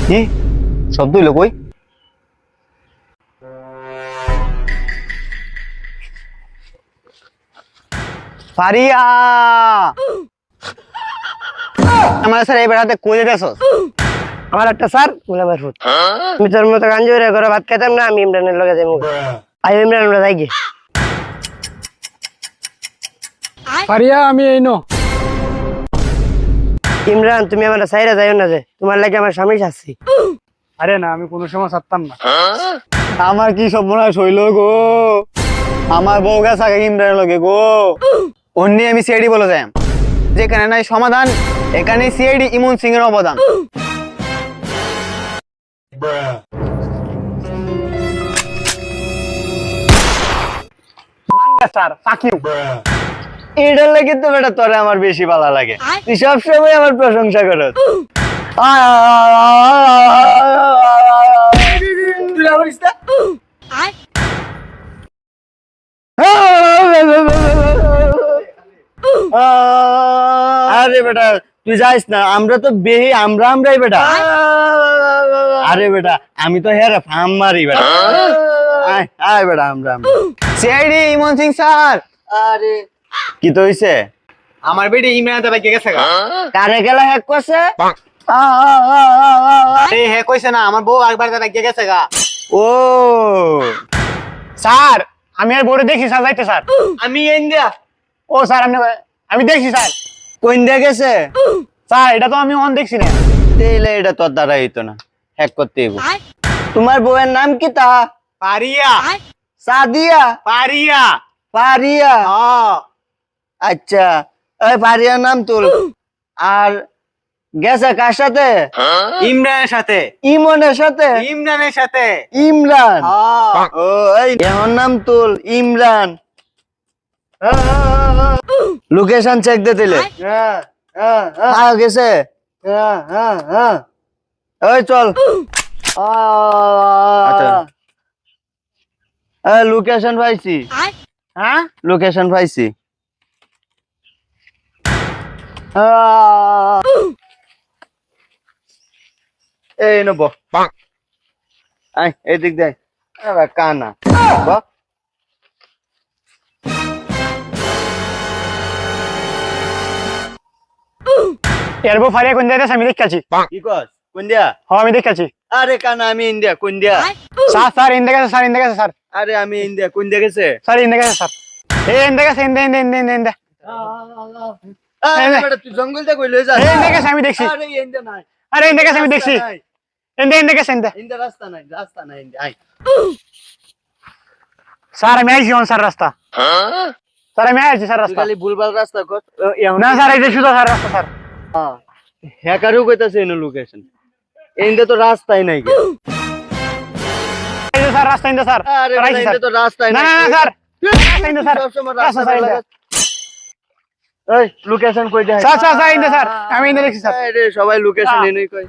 কি শব্দ হইলো কই? ফারিয়া আমার স্যার এই বেড়াতে কই যেতেছস? আমার একটা স্যার গোলাপের ফুট আমি তোর মতো গাঞ্জি হয়ে ঘরে ভাত খেতাম না, আমি ইমরানের লগে যাই মুখ আই ইমরান আমরা যাই গে। ফারিয়া আমি এই নো ইমরান তুমি আমার সাইরা যাইও না, যে তোমার লাগে আমার স্বামী শাস্তি। আরে না, আমি কোনো সময় ছাড়তাম না। আমার কি সর্বনাশ হইল গো, আমার বউ গেছে আগে ইমরানের লগে গো। অন্য আমি সিআইডি বলে যাই, যেখানে নাই সমাধান এখানে সিআইডি ইমন সিং এর অবদান। Sir fuck you. এটার লাগে তো বেটা তোরে আমার বেশি ভালো লাগে, তুই সবসময় আমার প্রশংসা করস। আরে বেটা তুই যাইস না, আমরা তো বেহি আমরাই বেটা। আরে বেটা আমি তো হেরে ফার্ম মারি বেটা। আয় আয় বেটা আমরা সিআইডি ইমন সিং স্যার। আরে কি তো হইছে? আমার বেটি ইমরান দাদা কে গেছে গা? কারে গেলা হ্যাক করছে? এই হ্যাক হইছে না, আমার বউ একবার দাদা কে গেছে গা। ও স্যার আমি আর বোর্ডে দেখি স্যার যাইতে স্যার। আমি ইন্ডিয়া। ও স্যার আমি দেখছি স্যার। কোন দিয়ে গেছে? স্যার এটা তো আমি অন দেখছি না। তেলে এটা তোর দ্বারা হইতো না, হ্যাক করতে হইব। তোমার বউয়ের নাম কি তা? ফারিয়া। সাদিয়া? ফারিয়া। ফারিয়া? আচ্ছা ওই ফারিয়ার নাম তুল। আর গেছে কার সাথে? ইমরানের সাথে। ইমনের সাথে? ইমরানের সাথে। ইমরান? ও এই এখন নাম তুল ইমরান। লোকেশন চেক দে দিলে গেছে। ওই চল লোকেশন পাইছি। হ্যাঁ লোকেশন পাইছি। এই নব এই দিক দেখ কানা এরবো ফারিয়া কোন জায়গায় আমি দেখাচ্ছি। কি কস? কোন দিয়া? হ্যাঁ আমি দেখাচ্ছি। আরে কানা আমি ইন্ডিয়া। কোন দিয়া? স্যার স্যার ইন্দে গেছে স্যার, ইন্দে গেছে স্যার। আরে আমি ইন্ডিয়া। কোন দিয়া গেছে? স্যার ইন্দে গেছে স্যার। এই ইন্দে গেছে, ইন্দে ইন্দে ইন্দে ইন্দে ইন্দে তুই জঙ্গলটা কই লই যা। ইন্দে গেছে আমি দেখছি। আরে ইন্ডিয়া নাই। আরে ইন্দে গেছে আমি দেখছি। ইন্দে ইন্দে গেছে ইন্দে। ইন্ডিয়া রাস্তা নাই, রাস্তা নাই ইন্ডিয়া। আই স্যার আমি আইছি স্যার রাস্তা। স্যার আমি আইছি স্যার রাস্তা। খালি ভুলভাল রাস্তা কর। না স্যার এই যে শুধু স্যার রাস্তা স্যার। হ্যাকারও কইতাছে এনো লোকেশন। ইন্ডিয়া তো রাস্তাই নাই গে। এই যে স্যার রাস্তা ইন্দে স্যার। আরে ইন্ডিয়া তো রাস্তাই না নাই। না স্যার রাস্তা ইন্দে স্যার। সবসময় রাস্তা রাস্তা স্যার ইন্দে। এই লোকেশন কই দেয়? স্যার স্যার স্যার ইন্দে স্যার, আমি ইন্দে দেখছি স্যার। আরে সবাই লোকেশন এনেই কই।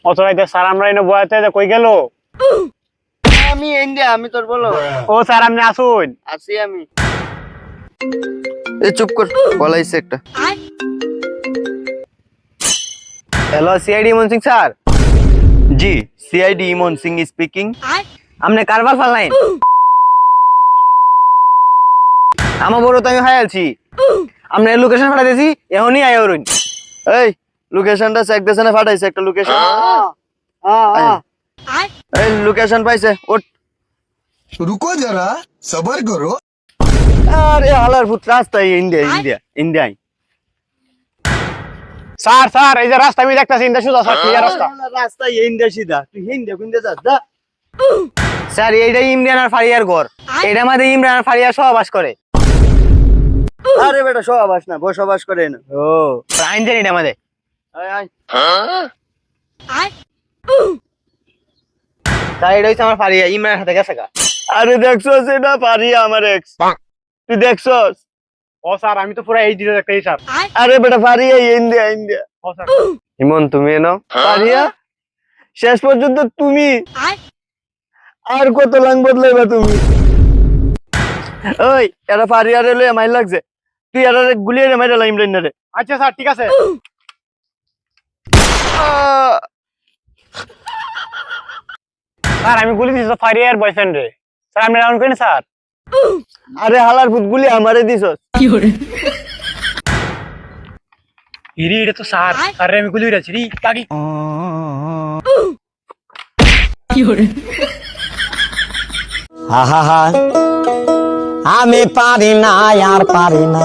অতরাইতে স্যার আমরা এনে বয়াতে কই গেল? আমি ইন্ডিয়া, আমি তোর বলো। ও স্যার আপনি আসুন। আসি আমি। এ চুপ কর, বলাইছে একটা। হ্যালো সিআইডি ইমন সিং স্যার। জি সিআইডি ইমন সিং স্পিকিং। আপনি কারবার ফালাইন? আমার বড় তো আমি হায়ালছি। আপনি লোকেশন পাঠাই দিয়েছি, এখনই আয় অরুণ। এই লোকেশনটা চেক দেছে না? পাঠাইছে একটা লোকেশন। এই লোকেশন পাইছে, ওঠ। रुको जरा सबर करो। আরে হালার ভূত রাস্তা India India India. Sir sir এই যে রাস্তা আমি দেখতাছি ইন্দে শুধু স্যার ক্লিয়ার রাস্তা। রাস্তা ইন্ডিয়া সিধা, তুই ইন্ডিয়া কোন দিকে যাস? দা স্যার এইটাই ইমরান আর ফারিয়ার ঘর। এটার মধ্যে ইমরান আর ফারিয়া সহবাস করে। আরে বেটা সহবাস না, বসবাস করে না। ও আইন জানি এটা আমাদের। আয় আয় তাই এটা হচ্ছে আমার ফারিয়া, ইমরানের সাথে গেছে গা। আরে দেখছস এটা ফারিয়া আমার এক্স। তুই দেখছস? ও স্যার আমি তো পুরো এই দিকে দেখতেছি স্যার। আরে বেটা ফারিয়া ইন্ডিয়া ইন্ডিয়া। ও স্যার ইমন তুমি এনো ফারিয়া শেষ পর্যন্ত তুমি। আর কত লাং বদলাইবা তুমি? ওই এরা ফারিয়ারে লইয়া মাইল লাগছে, তুই এরা গুলিয়ে মাইরা ইমরান রে। আচ্ছা স্যার ঠিক আছে। স্যার আমি গুলি দিছি তো ফারিয়ার বয়ফ্রেন্ড রে। স্যার আপনি রাউন্ড করেন স্যার। আরে হালার ভূতগুলি আমারে দিছস। ইরি এটা তো স্যার, স্যার আমি গুলি উড়াচ্ছি রি বাকি। আমি পারি না আর পারি না।